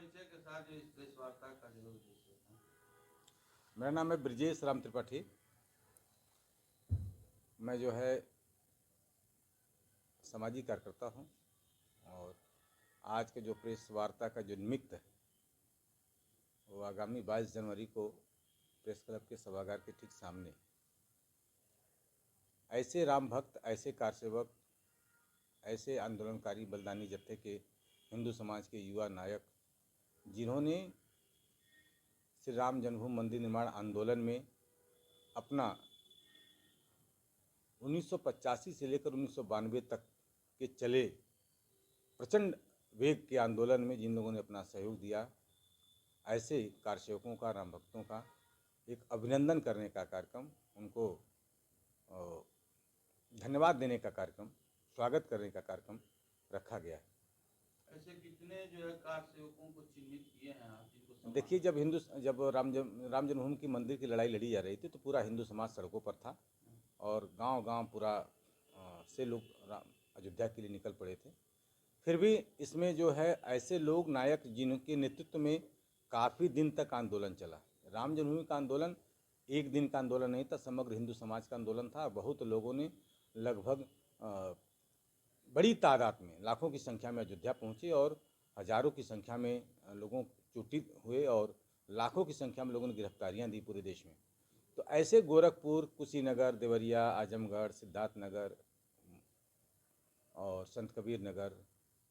परिचय के साथ जो इस प्रेस वार्ता का जो उद्देश्य था। मेरा नाम है ब्रजेश राम त्रिपाठी। मैं जो है सामाजिक कार्यकर्ता हूँ और आज के जो प्रेस वार्ता का जो निमित्त है वो आगामी 22 जनवरी को प्रेस क्लब के सभागार के ठीक सामने ऐसे राम भक्त, ऐसे कारसेवक, ऐसे आंदोलनकारी बलिदानी जत्थे के हिंदू समाज के युवा नायक जिन्होंने श्री राम जन्मभूमि मंदिर निर्माण आंदोलन में अपना 1985 से लेकर 1992 तक के चले प्रचंड वेग के आंदोलन में जिन लोगों ने अपना सहयोग दिया, ऐसे कारसेवकों का, राम भक्तों का एक अभिनंदन करने का कार्यक्रम, उनको धन्यवाद देने का कार्यक्रम, स्वागत करने का कार्यक्रम रखा गया है। ऐसे कितने जो है कार सेवकों को चिन्हित किए हैं आप जिनको देखिए, जब राम जन्मभूमि की मंदिर की लड़ाई लड़ी जा रही थी तो पूरा हिंदू समाज सड़कों पर था और गांव-गांव पूरा से लोग अयोध्या के लिए निकल पड़े थे। फिर भी इसमें जो है ऐसे लोग नायक जिनके नेतृत्व में काफ़ी दिन तक आंदोलन चला। राम जन्मभूमि का आंदोलन एक दिन का आंदोलन नहीं था, समग्र हिंदू समाज का आंदोलन था। बहुत लोगों ने लगभग बड़ी तादाद में, लाखों की संख्या में अयोध्या पहुँचे और हजारों की संख्या में लोगों चोटित हुए और लाखों की संख्या में लोगों ने गिरफ्तारियाँ दी पूरे देश में। तो ऐसे गोरखपुर, कुशीनगर, देवरिया, आजमगढ़, सिद्धार्थनगर और संत कबीर नगर,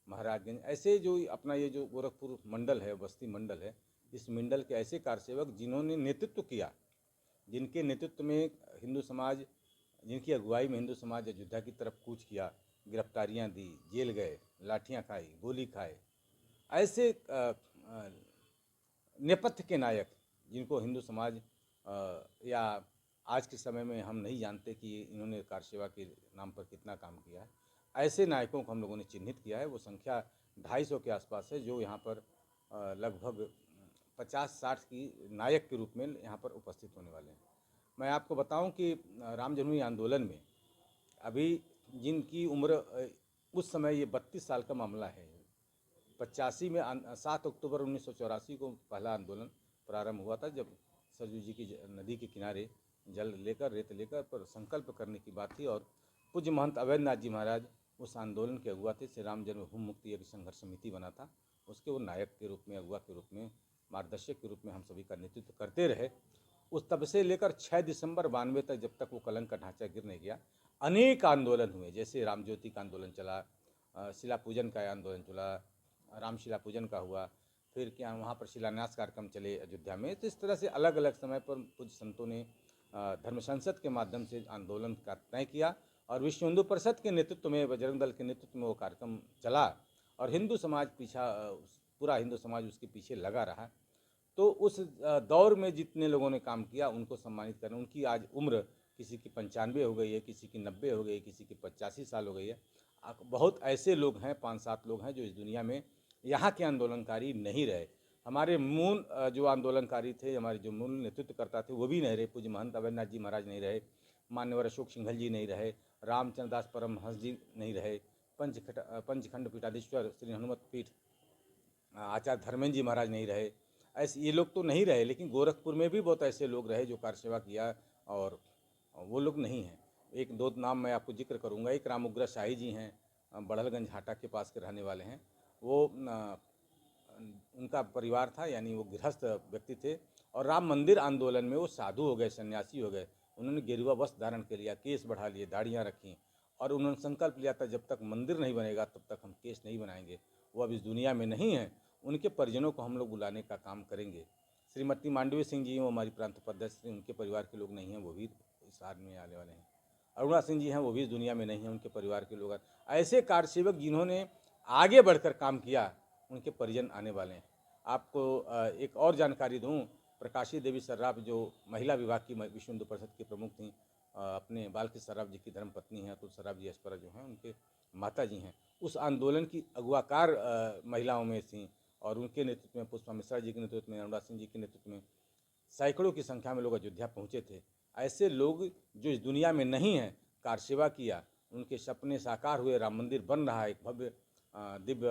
महाराजगंज, ऐसे जो अपना ये जो गोरखपुर मंडल है, बस्ती मंडल है, इस मंडल के ऐसे कारसेवक जिन्होंने नेतृत्व किया, जिनके नेतृत्व में हिंदू समाज, जिनकी अगुवाई में हिंदू समाज अयोध्या की तरफ कूच किया, गिरफ्तारियां दी, जेल गए, लाठियां खाई, गोली खाए, ऐसे नेपथ्य के नायक जिनको हिंदू समाज या आज के समय में हम नहीं जानते कि इन्होंने कार सेवा के नाम पर कितना काम किया है, ऐसे नायकों को हम लोगों ने चिन्हित किया है। वो संख्या 250 के आसपास है जो यहाँ पर लगभग 50-60 की नायक के रूप में यहाँ पर उपस्थित होने वाले हैं। मैं आपको बताऊं कि राम जन्मभूमि आंदोलन में अभी जिनकी उम्र उस समय ये 32 साल का मामला है। 85 में 7 अक्टूबर 1984 को पहला आंदोलन प्रारंभ हुआ था, जब सरयू जी की नदी के किनारे जल लेकर, रेत लेकर पर संकल्प करने की बात थी और पूज्य महंत अवैधनाथ जी महाराज उस आंदोलन के अगुआ थे। श्री राम जन्मभूमि मुक्ति एक संघर्ष समिति बना था, उसके वो नायक के रूप में, अगुआ के रूप में, मार्गदर्शक के रूप में हम सभी का नेतृत्व करते रहे। उस तब से लेकर 6 दिसंबर 92 तक, जब तक वो कलंक का ढांचा गिर नहीं गया, अनेक आंदोलन हुए। जैसे राम ज्योति का आंदोलन चला, शिला पूजन का आंदोलन चला, रामशिला पूजन का हुआ, फिर क्या वहाँ पर शिलान्यास कार्यक्रम चले अयोध्या में। तो इस तरह से अलग अलग समय पर पूज्य संतों ने धर्म संसद के माध्यम से आंदोलन का तय किया और विश्व हिंदू परिषद के नेतृत्व में, बजरंग दल के नेतृत्व में वो कार्यक्रम चला और हिंदू समाज पूरा हिंदू समाज उसके पीछे लगा रहा। तो उस दौर में जितने लोगों ने काम किया उनको सम्मानित करें। उनकी आज उम्र किसी की 95 हो गई है, किसी की 90 हो गई है, किसी की 85 साल हो गई है। बहुत ऐसे लोग हैं, 5-7 लोग हैं जो इस दुनिया में यहाँ के आंदोलनकारी नहीं रहे। हमारे मूल जो आंदोलनकारी थे, हमारे जो मूल नेतृत्वकर्ता थे, वो भी नहीं रहे। पूज्य महंत अवैधनाथ जी महाराज नहीं रहे, मान्यवर अशोक सिंघल जी नहीं रहे, रामचंद्र दास परमहंस जी नहीं रहे, पंचखंड पीठाधीश्वर श्री हनुमत पीठ आचार्य धर्मेंद्र जी महाराज नहीं रहे। ऐसे ये लोग तो नहीं रहे, लेकिन गोरखपुर में भी बहुत ऐसे लोग रहे जो कार सेवा किया और वो लोग नहीं हैं। एक दो नाम मैं आपको जिक्र करूंगा। एक राम उग्र शाही जी हैं, बढ़लगंज हाटा के पास के रहने वाले हैं। वो उनका परिवार था, यानी वो गृहस्थ व्यक्ति थे और राम मंदिर आंदोलन में वो साधु हो गए, सन्यासी हो गए। उन्होंने गेरुआ वस्त्र धारण कर लिया, केस बढ़ा लिए, दाढ़ियाँ रखी और उन्होंने संकल्प लिया था जब तक मंदिर नहीं बनेगा तब तक हम केस नहीं बनाएंगे। वो अब इस दुनिया में नहीं है, उनके परिजनों को हम लोग बुलाने का काम करेंगे। श्रीमती मांडवी सिंह जी, वो हमारी प्रांत उपाध्यक्ष थी, उनके परिवार के लोग नहीं हैं, वो भी इस आदमी में आने वाले हैं। अरुणा सिंह जी हैं, वो भी इस दुनिया में नहीं हैं, उनके परिवार के लोग। ऐसे कारसेवक जिन्होंने आगे बढ़कर काम किया, उनके परिजन आने वाले हैं। आपको एक और जानकारी दूं, प्रकाशी देवी सर्राफ जो महिला विभाग की विश्व हिंदू परिषद की प्रमुख थी, अपने बालकृष्ण सर्राफ जी की धर्मपत्नी हैं, अतुल सर्राफ जी एस्परा जो हैं, उनके माता जी हैं, उस आंदोलन की अगुवाकार महिलाओं में थीं और उनके नेतृत्व में, पुष्पा मिश्रा जी के नेतृत्व में, अनुराग सिंह जी के नेतृत्व में सैकड़ों की संख्या में लोग अयोध्या पहुँचे थे। ऐसे लोग जो इस दुनिया में नहीं हैं, कार सेवा किया, उनके सपने साकार हुए, राम मंदिर बन रहा है, एक भव्य दिव्य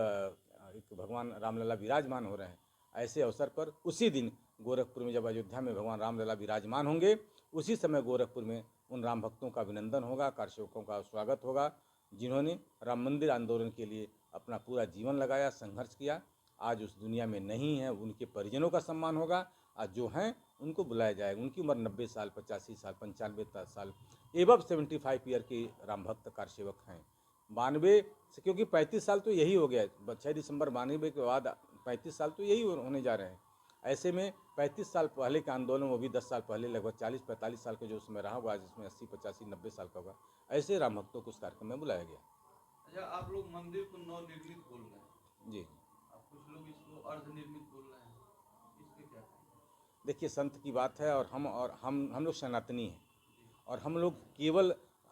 एक भगवान रामलला विराजमान हो रहे हैं। ऐसे अवसर पर उसी दिन गोरखपुर में जब अयोध्या में भगवान रामलला विराजमान होंगे, उसी समय गोरखपुर में उन राम भक्तों का अभिनंदन होगा, कारसेवकों का स्वागत होगा, जिन्होंने राम मंदिर आंदोलन के लिए अपना पूरा जीवन लगाया, संघर्ष किया। आज उस दुनिया में नहीं है, उनके परिजनों का सम्मान होगा, आज जो हैं उनको बुलाया जाएगा। उनकी उम्र 90 साल, 85 साल, 95 साल, एबव 75 ईयर के राम भक्त कारसेवक हैं। 92 से, क्योंकि 35 साल तो यही हो गया, 6 दिसंबर 92 के बाद 35 साल तो यही होने जा रहे हैं। ऐसे में 35 साल पहले का आंदोलन, वो भी 10 साल पहले, लगभग 40-45 साल का जो उसमें रहा हुआ, जिसमें 80, 85, 90 साल का होगा, ऐसे राम भक्तों को उस कार्यक्रम में बुलाया गया। अच्छा, आप लोग मंदिर को नवनिर्मित बोल रहे हैं जी, अब कुछ लोग इसको अर्धनिर्मित बोल रहे हैं, इसके क्या कहेंगे? देखिए, संत की बात है, और हम लोग सनातनी हैं, और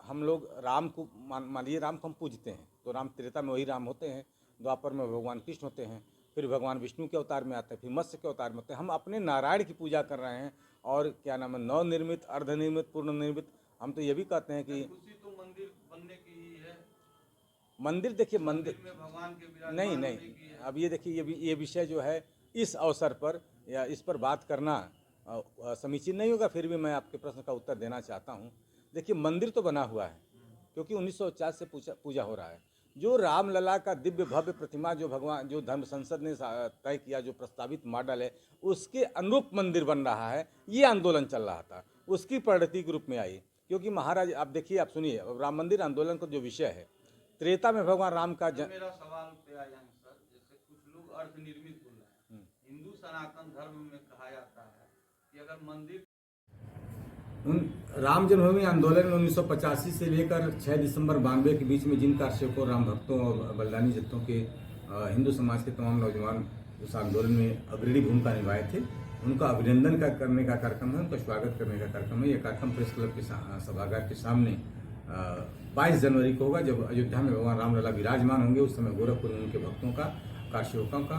हम लोग राम को मानिए, राम को हम पूजते हैं, तो राम त्रेता में वही राम होते हैं, द्वापर में भगवान कृष्ण होते हैं, फिर भगवान विष्णु के अवतार में आते हैं, फिर मत्स्य के अवतार में होते हैं। हम अपने नारायण की पूजा कर रहे हैं, और क्या नाम है, नवनिर्मित, अर्धनिर्मित, पूर्ण निर्मित, हम तो ये भी कहते हैं कि खुशी तो मंदिर बनने की ही है। मंदिर, देखिए, मंदिर में भगवान के विराजमान नहीं, होने की है। अब ये देखिए, ये विषय जो है इस अवसर पर या इस पर बात करना समीचीन नहीं होगा, फिर भी मैं आपके प्रश्न का उत्तर देना चाहता हूँ। देखिए, मंदिर तो बना हुआ है, क्योंकि 1950 से पूजा हो रहा है। जो रामलला का दिव्य भव्य प्रतिमा, जो भगवान, जो धर्म संसद ने तय किया, जो प्रस्तावित मॉडल है, उसके अनुरूप मंदिर बन रहा है। ये आंदोलन चल रहा था, उसकी परिणति के रूप में आई। क्योंकि महाराज, आप देखिए, आप सुनिए, राम मंदिर आंदोलन का जो विषय है, त्रेता में भगवान राम का मेरा सवाल पे आया है सर, जैसे कुछ लोग अर्धनिर्मित बोल रहे हैं। हिंदू सनातन धर्म में कहा जाता है कि अगर मंदिर राम जन्मभूमि आंदोलन में 1985 से लेकर 6 दिसंबर 92 के बीच में जिन कारसेवकों, राम भक्तों और बलिदानी जत्थों के हिंदू समाज के तमाम नौजवान उस आंदोलन में अग्रणी भूमिका निभाए थे, उनका अभिनंदन करने का कार्यक्रम है, उनका स्वागत करने का कार्यक्रम है। यह कार्यक्रम प्रेस क्लब के सभागार के सामने 22 जनवरी को होगा, जब अयोध्या में भगवान रामलला विराजमान होंगे। उस समय गोरखपुर में उनके भक्तों का, कारसेवकों का,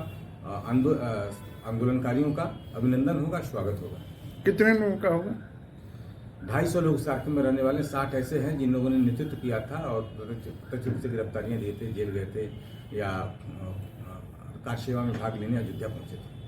आंदोलनकारियों का अभिनंदन होगा, स्वागत होगा। कितने लोगों का होगा? 250 लोग इस कार्यक्रम में रहने वाले, 60 ऐसे हैं जिन लोगों ने नेतृत्व किया था और प्रत्यक्ष रूप से गिरफ्तारियां दिए थे, जेल गए थे, या कार सेवा में भाग लेने अयोध्या पहुंचे थे।